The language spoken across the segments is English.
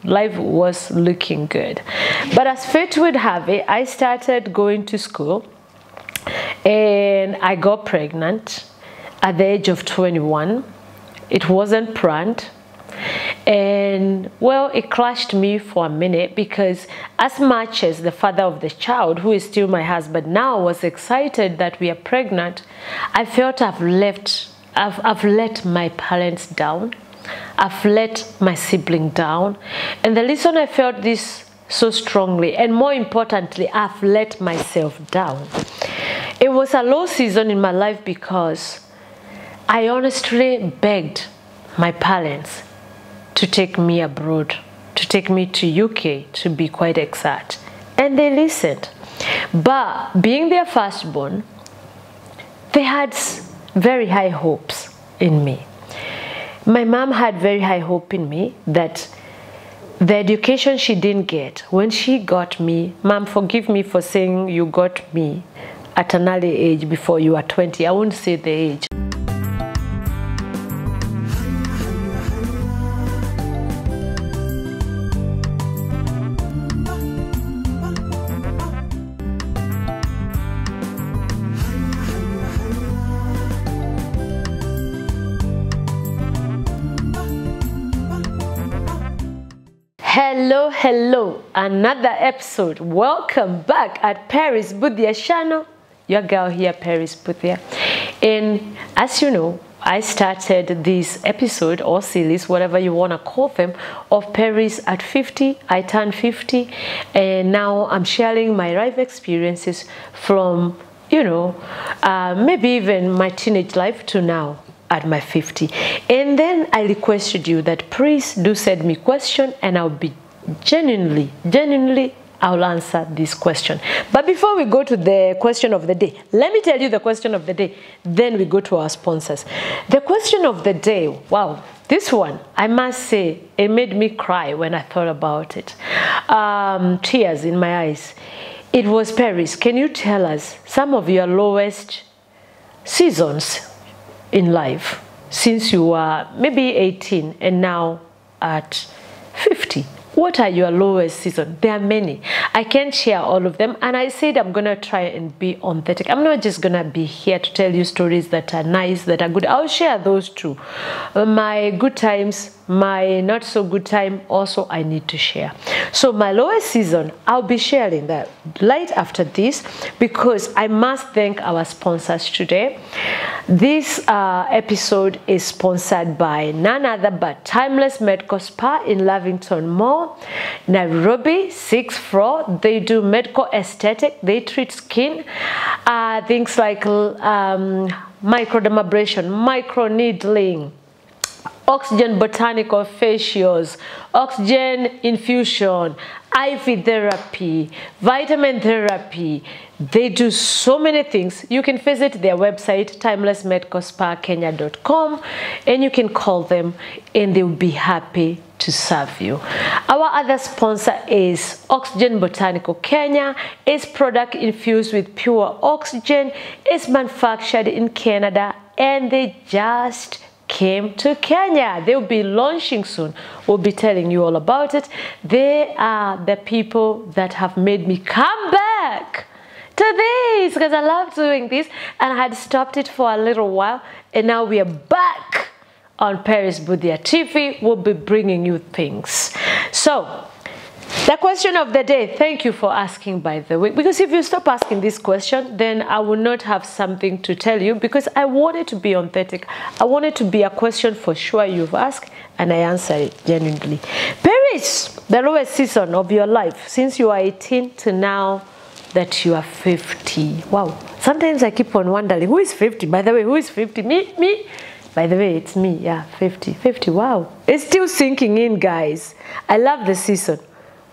Life was looking good. But as fate would have it, I started going to school and I got pregnant at the age of 21. It wasn't planned. And well, it crushed me for a minute, because as much as the father of the child, who is still my husband now, was excited that we are pregnant, I felt I've let my parents down. I've let my sibling down. And the reason I felt this so strongly, and more importantly, I've let myself down. It was a low season in my life because I honestly begged my parents to take me abroad, to take me to UK, to be quite exact. And they listened. But being their firstborn, they had very high hopes in me. My mom had very high hope in me that the education she didn't get, when she got me, Mom, forgive me for saying you got me at an early age before you were 20. I won't say the age. Hello, another episode. Welcome back at PerisMbuthia channel. Your girl here, PerisMbuthia. And as you know, I started this episode or series, whatever you want to call them, of Peris at 50. I turned 50, and now I'm sharing my life experiences from, maybe even my teenage life to now at my 50. And then I requested you that please do send me question, and I'll be genuinely I'll answer this question. But before we go to the question of the day, let me tell you the question of the day, then we go to our sponsors. The question of the day, wow, this one, I must say, it made me cry when I thought about it. Tears in my eyes. It was, Peris, can you tell us some of your lowest seasons in life since you were maybe 18 and now at 50? What are your lowest seasons? There are many. I can't share all of them, and I said I'm gonna try and be authentic. I'm not just gonna be here to tell you stories that are nice, that are good. I'll share those too. My good times, my not so good time, also I need to share. So my lowest season, I'll be sharing that right after this, because I must thank our sponsors today. This episode is sponsored by none other but Timeless Medical Spa in Lavington Mall, Nairobi, 6th floor. They do medical aesthetic. They treat skin, things like microdermabrasion, micro needling, oxygen botanical facials, oxygen infusion, IV therapy, vitamin therapy. They do so many things. You can visit their website, timelessmedicalspakenya.com, and you can call them and they'll be happy to serve you. Our other sponsor is Oxygen Botanical Kenya. It's product infused with pure oxygen. It's manufactured in Canada, and they just came to Kenya. They'll be launching soon. We'll be telling you all about it. They are the people that have made me come back to this, because I love doing this and I had stopped it for a little while, and now we are back on PerisMbuthia TV. We'll be bringing you things. So the question of the day, thank you for asking, by the way, because if you stop asking this question, then I will not have something to tell you, because I want it to be authentic. I want it to be a question for sure you've asked, and I answer it genuinely. Peris, the lowest season of your life since you are 18 to now that you are 50. Wow. Sometimes I keep on wondering, who is 50? By the way, who is 50? Me? By the way, it's me. Yeah, 50. Wow. It's still sinking in, guys. I love the season,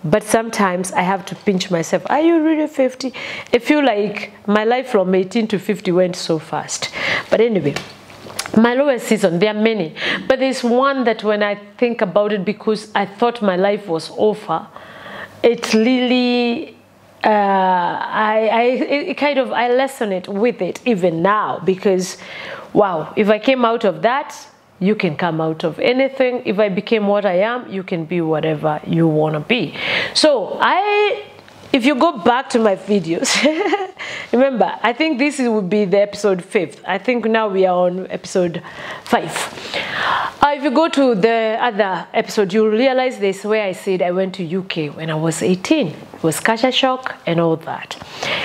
but sometimes I have to pinch myself. Are you really 50? I feel like my life from 18 to 50 went so fast. But anyway, my lowest season, there are many, but there's one that when I think about it, because I thought my life was over, it really I lessen it with it even now, because wow, if I came out of that, you can come out of anything. If I became what I am, you can be whatever you want to be. So if you go back to my videos, remember, I think this would be the episode 5th. I think now we are on episode 5. If you go to the other episode, you'll realize this where I said I went to UK when I was 18. It was culture shock and all that.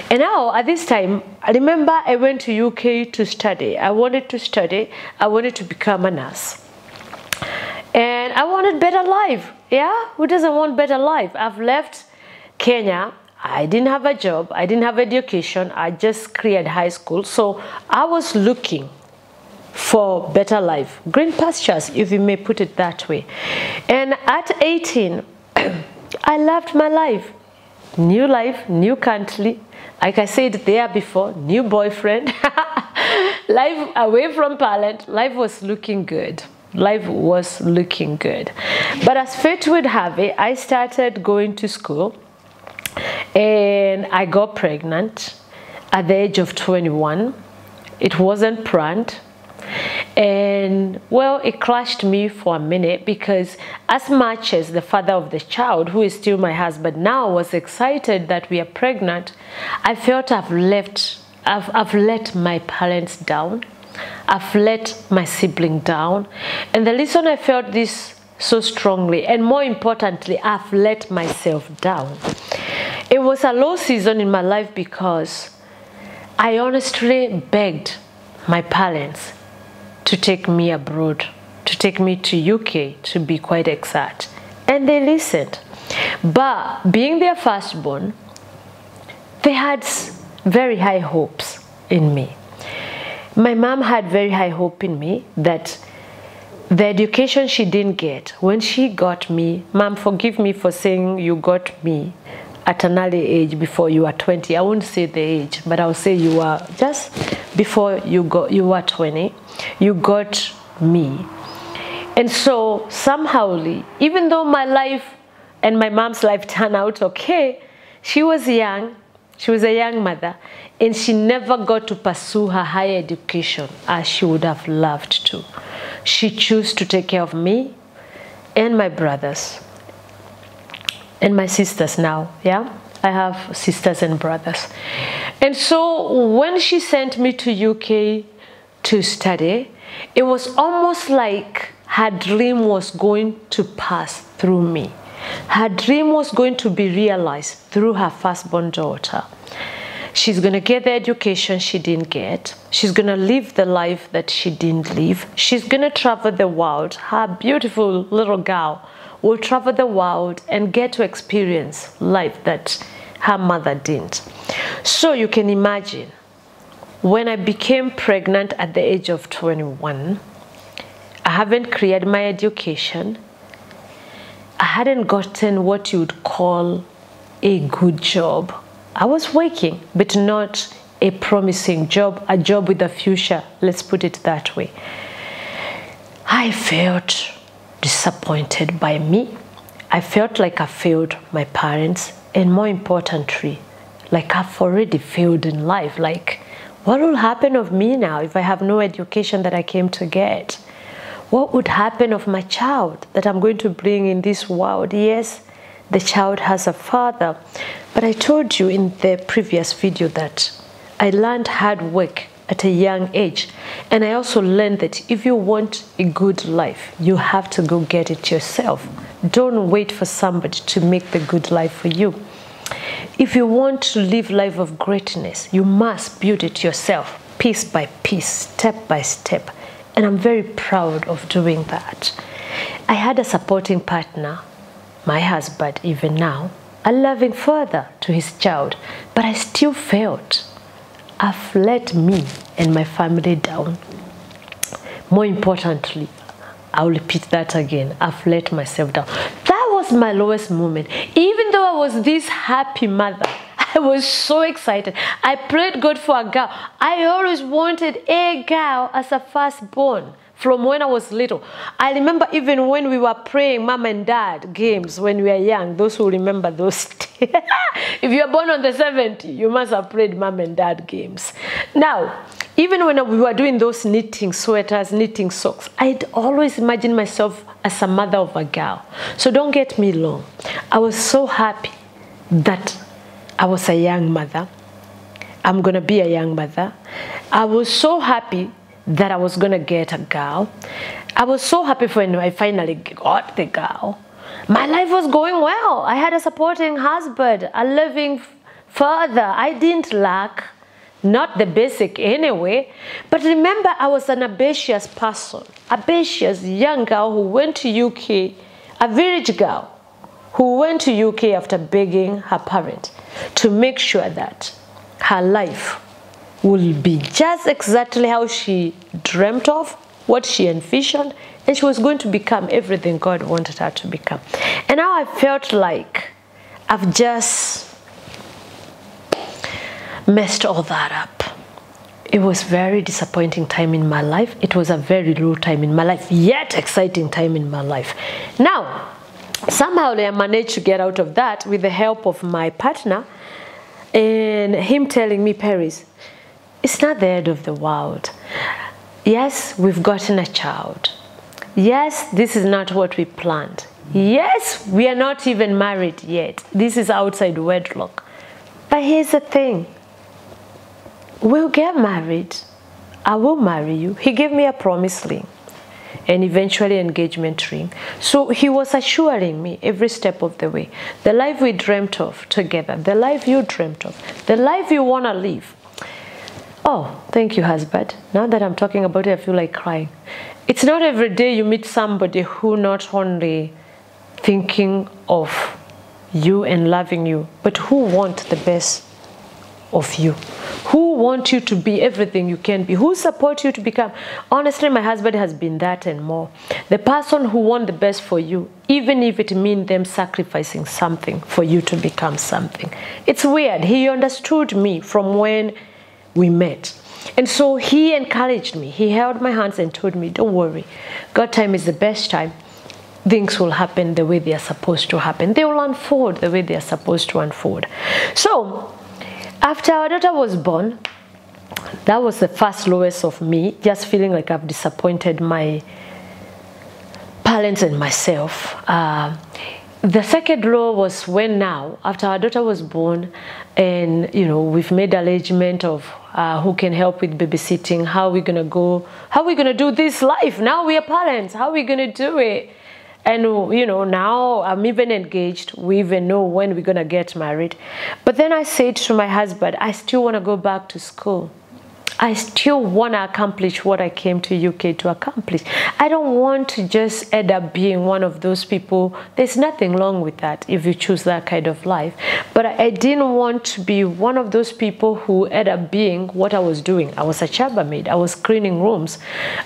And now at this time, I remember I went to UK to study. I wanted to study. I wanted to become a nurse. And I wanted better life. Yeah? Who doesn't want better life? I've left Kenya. I didn't have a job. I didn't have education. I just cleared high school. So I was looking for better life. Green pastures, if you may put it that way. And at 18, I loved my life. Life, new country. Like I said there before, new boyfriend. Life away from parent. Life was looking good. Life was looking good. But as fate would have it, I started going to school. And I got pregnant at the age of 21. It wasn't planned. And well, it crushed me for a minute, because as much as the father of the child, who is still my husband now, was excited that we are pregnant, I felt I've let my parents down. I've let my sibling down. And the reason I felt this so strongly, and more importantly, I've let myself down. It was a low season in my life, because I honestly begged my parents to take me abroad, to take me to UK, to be quite exact. And they listened. But being their firstborn, they had very high hopes in me. My mom had very high hope in me that the education she didn't get, when she got me, Mom, forgive me for saying you got me at an early age before you were 20. I won't say the age, but I'll say you were just before you were 20, you got me. And so somehow, even though my life and my mom's life turned out okay, she was young. She was a young mother, and she never got to pursue her higher education as she would have loved to. She chose to take care of me and my brothers and my sisters now. Yeah, I have sisters and brothers. And so when she sent me to UK to study, it was almost like her dream was going to pass through me. Her dream was going to be realized through her firstborn daughter. She's going to get the education she didn't get. She's going to live the life that she didn't live. She's going to travel the world. Her beautiful little girl will travel the world and get to experience life that her mother didn't. So you can imagine, when I became pregnant at the age of 21, I haven't cleared my education. I hadn't gotten what you would call a good job. I was working, but not a promising job, a job with a future, let's put it that way. I felt disappointed by me. I felt like I failed my parents, and more importantly, like I've already failed in life. Like, what will happen of me now if I have no education that I came to get? What would happen of my child that I'm going to bring in this world? Yes, the child has a father. But I told you in the previous video that I learned hard work at a young age. And I also learned that if you want a good life, you have to go get it yourself. Don't wait for somebody to make the good life for you. If you want to live life of greatness, you must build it yourself, piece by piece, step by step. And I'm very proud of doing that. I had a supporting partner, my husband even now, a loving father to his child, but I still felt I've let me and my family down. More importantly, I'll repeat that again, I've let myself down. That was my lowest moment. Even though I was this happy mother, I was so excited. I prayed God for a girl. I always wanted a girl as a firstborn from when I was little. I remember even when we were praying mom and dad games when we were young, those who remember those. If you are born on the 70th, you must have played mom and dad games. Now, even when we were doing those knitting sweaters, knitting socks, I'd always imagine myself as a mother of a girl. So don't get me wrong. I was so happy that I was a young mother. I'm going to be a young mother. I was so happy that I was going to get a girl. I was so happy when I finally got the girl. My life was going well. I had a supporting husband, a loving father. I didn't lack, not the basic anyway. But remember, I was an ambitious person, ambitious young girl who went to UK, a village girl who went to UK after begging her parent to make sure that her life will be just exactly how she dreamt of, what she envisioned, and she was going to become everything God wanted her to become. And now I felt like I've just messed all that up. It was a very disappointing time in my life. It was a very low time in my life, yet exciting time in my life. Now, somehow I managed to get out of that with the help of my partner and him telling me, Peris, it's not the end of the world. Yes, we've gotten a child. Yes, this is not what we planned. Yes, we are not even married yet. This is outside wedlock. But here's the thing. We'll get married. I will marry you. He gave me a promise ring and eventually engagement ring. So he was assuring me every step of the way. The life we dreamt of together, the life you dreamt of, the life you want to live. Oh, thank you, husband. Now that I'm talking about it, I feel like crying. It's not every day you meet somebody who not only thinking of you and loving you, but who want the best of you, who want you to be everything you can be, who support you to become. Honestly, my husband has been that and more. The person who want the best for you, even if it means them sacrificing something for you to become something. It's weird. He understood me from when we met. And so he encouraged me. He held my hands and told me, don't worry. God time is the best time. Things will happen the way they are supposed to happen. They will unfold the way they are supposed to unfold. So, after our daughter was born, that was the first lowest of me, just feeling like I've disappointed my parents and myself. The second low was when now, after our daughter was born, and we've made arrangement of who can help with babysitting, how we're gonna go, how we're gonna do this life. Now we are parents, how are we gonna do it? And now I'm even engaged. We even know when we're gonna get married. But then I said to my husband, I still want to go back to school. I still want to accomplish what I came to UK to accomplish. I don't want to just end up being one of those people. There's nothing wrong with that if you choose that kind of life. But I didn't want to be one of those people who end up being what I was doing. I was a chambermaid. I was cleaning rooms.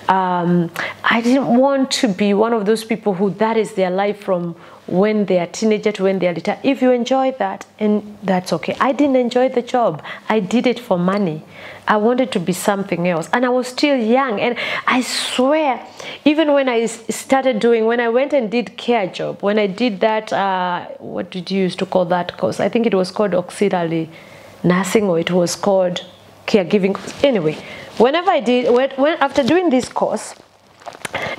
I didn't want to be one of those people who that is their life from when they are teenager to when they are little. If you enjoy that, and that's okay. I didn't enjoy the job. I did it for money. I wanted to be something else. And I was still young. And I swear, even when I started doing, when I went and did care job, when I did that, what did you used to call that course? I think it was called auxiliary nursing, or it was called caregiving. Anyway, whenever I did, after doing this course,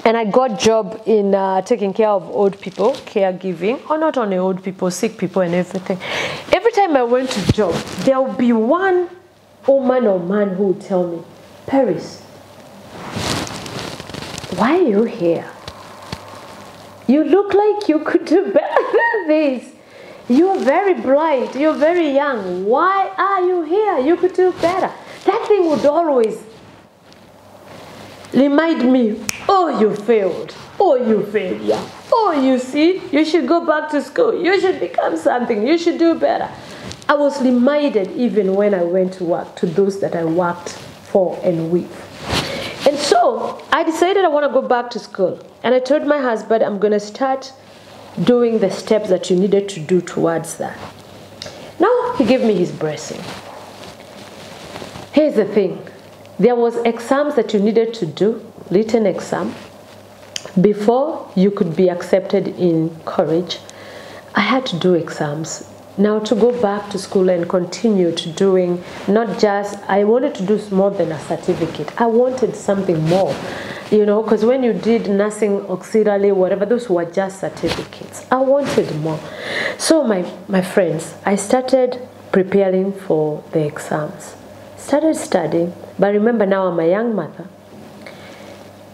and I got job in taking care of old people, caregiving, or not only old people, sick people and everything. Every time I went to job, there would be one woman or man who would tell me, Peris, why are you here? You look like you could do better than this. You're very bright, you're very young. Why are you here? You could do better. That thing would always remind me, oh, you failed. Oh, you failed, yeah. Oh, you see, you should go back to school. You should become something. You should do better. I was reminded even when I went to work, to those that I worked for and with. And so I decided I want to go back to school. And I told my husband, I'm going to start doing the steps that you needed to do towards that. Now he gave me his blessing. Here's the thing. There was exams that you needed to do, written exam, before you could be accepted in college. I had to do exams. now to go back to school and continue to doing, not just, I wanted to do more than a certificate. I wanted something more, you know, because when you did nursing, auxiliary, whatever, those were just certificates. I wanted more. So my friends, I started preparing for the exams. Started studying, but remember now I'm a young mother.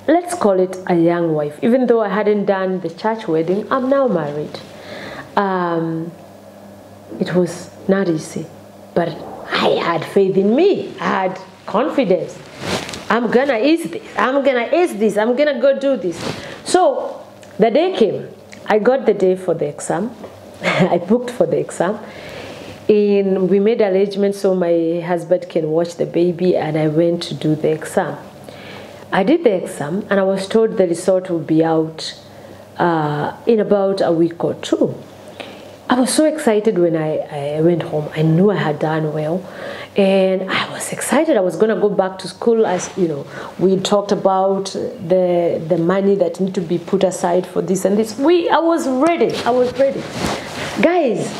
Let's call it a young wife. Even though I hadn't done the church wedding, I'm now married. It was not easy, but I had faith in me. I had confidence. I'm gonna ace this. I'm gonna ace this. I'm gonna go do this. So the day came. I got the day for the exam. I booked for the exam. And we made arrangements so my husband can watch the baby, and I went to do the exam. I did the exam, and I was told the result would be out in about a week or two. I was so excited when I went home. I knew I had done well, and I was excited. I was going to go back to school. As you know, we talked about the money that need to be put aside for this and this. I was ready. I was ready, guys.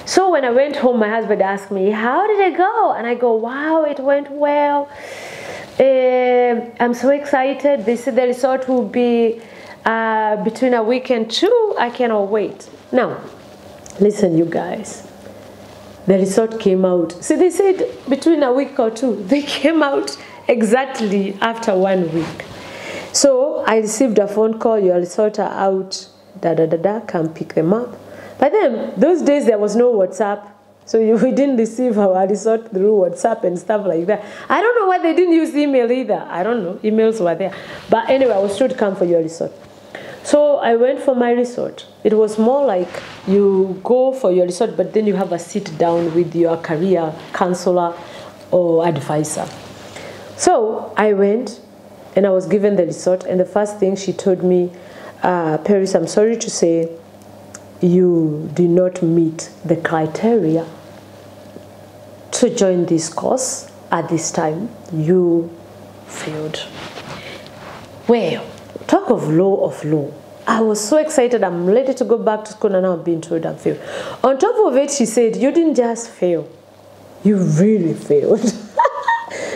So when I went home, my husband asked me, "How did it go?" And I go, "Wow, it went well. I'm so excited. They said the result will be between a week and two. I cannot wait." Now, listen, you guys. The result came out. See, they said between a week or two. They came out exactly after 1 week. So I received a phone call. Your results are out. Come pick them up. But then, those days there was no WhatsApp. So we didn't receive our result through WhatsApp and stuff like that. I don't know why they didn't use email either. I don't know. Emails were there. But anyway, I was told to come for your result. So I went for my result. It was more like you go for your result, but then you have a sit down with your career counselor or advisor. So I went and I was given the result. And the first thing she told me, Paris, I'm sorry to say, you did not meet the criteria to join this course at this time. You failed. Well, talk of law. I was so excited. I'm ready to go back to school, and now I'm being told I failed. On top of it, she said, you didn't just fail. You really failed.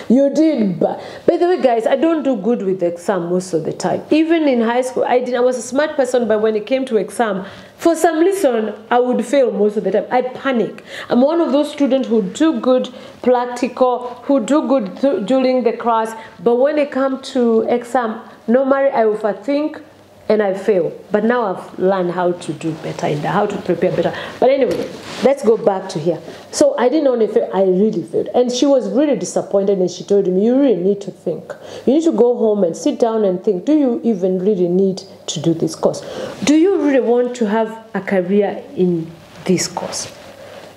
You did. By the way, guys, I don't do good with the exam most of the time. Even in high school, I was a smart person, but when it came to exam, for some reason, I would fail most of the time. I panic. I'm one of those students who do good practical, who do good during the class, but when it comes to exam, normally I overthink and I fail. But now I've learned how to do better in that, how to prepare better. But anyway, let's go back to here. So I didn't only fail, I really failed. And she was really disappointed, and she told me, you really need to think. You need to go home and sit down and think, do you even really need to do this course? Do you really want to have a career in this course?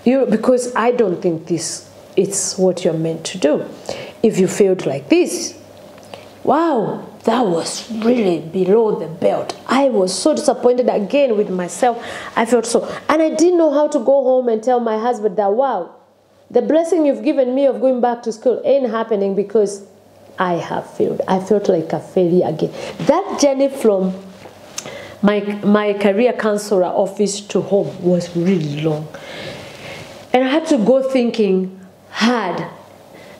Because I don't think this is what you're meant to do. If you failed like this, wow, that was really below the belt. I was so disappointed again with myself. I felt so. And I didn't know how to go home and tell my husband that, wow, the blessing you've given me of going back to school ain't happening because I have failed. I felt like a failure again. That journey from my career counselor office to home was really long. And I had to go thinking hard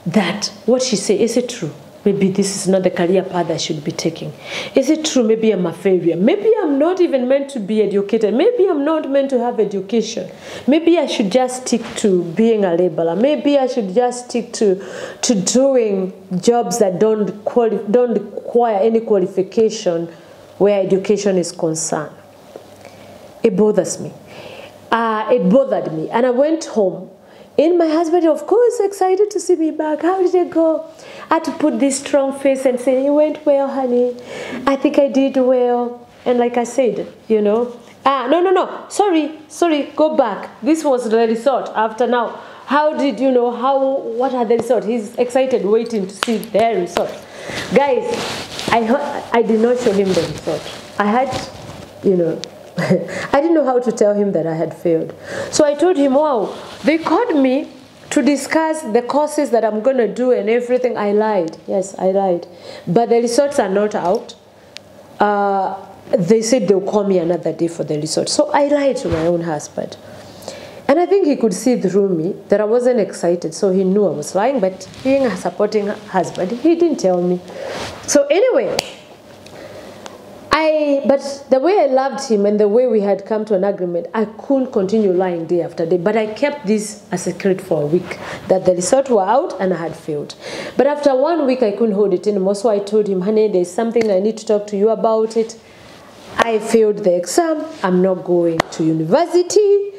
that what she said, is it true? Maybe this is not the career path I should be taking. Is it true? Maybe I'm a failure. Maybe I'm not even meant to be educated. Maybe I'm not meant to have education. Maybe I should just stick to being a laborer. Maybe I should just stick to doing jobs that don't require any qualification where education is concerned. It bothers me. It bothered me. And I went home. And my husband, of course, excited to see me back. How did it go? I had to put this strong face and say, it went well, honey. I think I did well. And like I said, you know. No. Sorry, go back. This was the result after now. How did you know? What are the results? He's excited, waiting to see their result. Guys, I did not show him the result. I had, you know, I didn't know how to tell him that I had failed. So I told him, wow, they called me to discuss the courses that I'm going to do and everything. I lied. Yes, I lied. But the results are not out. They said they'll call me another day for the results. So I lied to my own husband. And I think he could see through me that I wasn't excited, so he knew I was lying, but being a supporting husband, he didn't tell me. So anyway, but the way I loved him and the way we had come to an agreement, I couldn't continue lying day after day. But I kept this a secret for a week, that the results were out and I had failed. But after 1 week, I couldn't hold it anymore. So I told him, honey, there's something I need to talk to you about it. I failed the exam. I'm not going to university.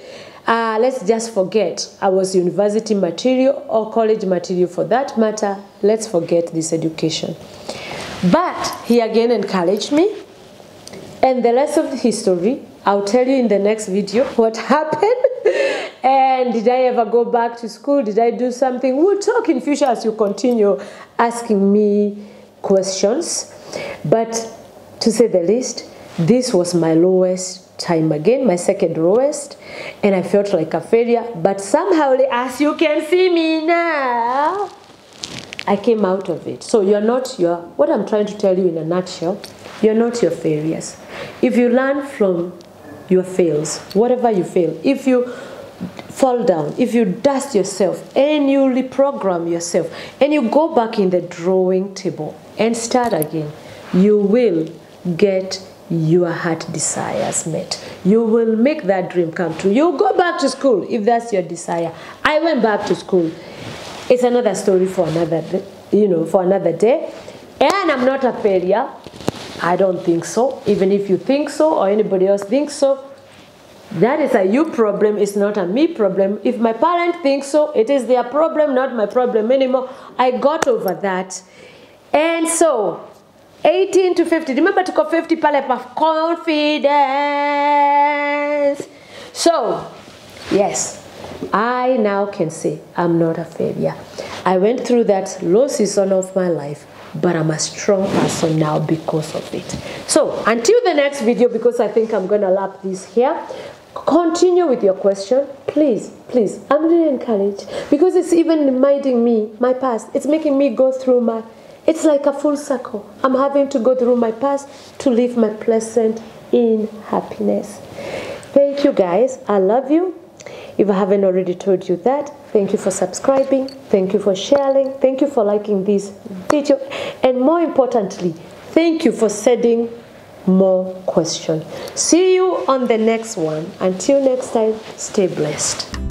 Let's just forget I was university material or college material for that matter. Let's forget this education. But he again encouraged me. And the rest of the history, I'll tell you in the next video what happened. And did I ever go back to school? Did I do something? We'll talk in future as you continue asking me questions. But to say the least, this was my lowest time again, my second lowest. And I felt like a failure. But somehow, as you can see me now, I came out of it. So you're not what I'm trying to tell you in a nutshell, you're not your failures. If you learn from your fails, whatever you fail, if you fall down, if you dust yourself and you reprogram yourself and you go back in the drawing table and start again, you will get your heart desires met. You will make that dream come true. You'll go back to school if that's your desire. I went back to school. It's another story for another, for another day. And I'm not a failure. I don't think so. Even if you think so or anybody else thinks so, that is a you problem. It's not a me problem. If my parent thinks so, it is their problem, not my problem anymore. I got over that. And so, 18 to 50. Remember to go 50 pale pa confidence. So, yes, I now can say I'm not a failure. I went through that low season of my life, but I'm a strong person now because of it. So, until the next video, because I think I'm going to lap this here, continue with your question. Please, please, I'm really encouraged because it's even reminding me, my past. It's making me go through it's like a full circle. I'm having to go through my past to live my present in happiness. Thank you guys. I love you. If I haven't already told you that, thank you for subscribing. Thank you for sharing. Thank you for liking this video. And more importantly, thank you for sending more questions. See you on the next one. Until next time, stay blessed.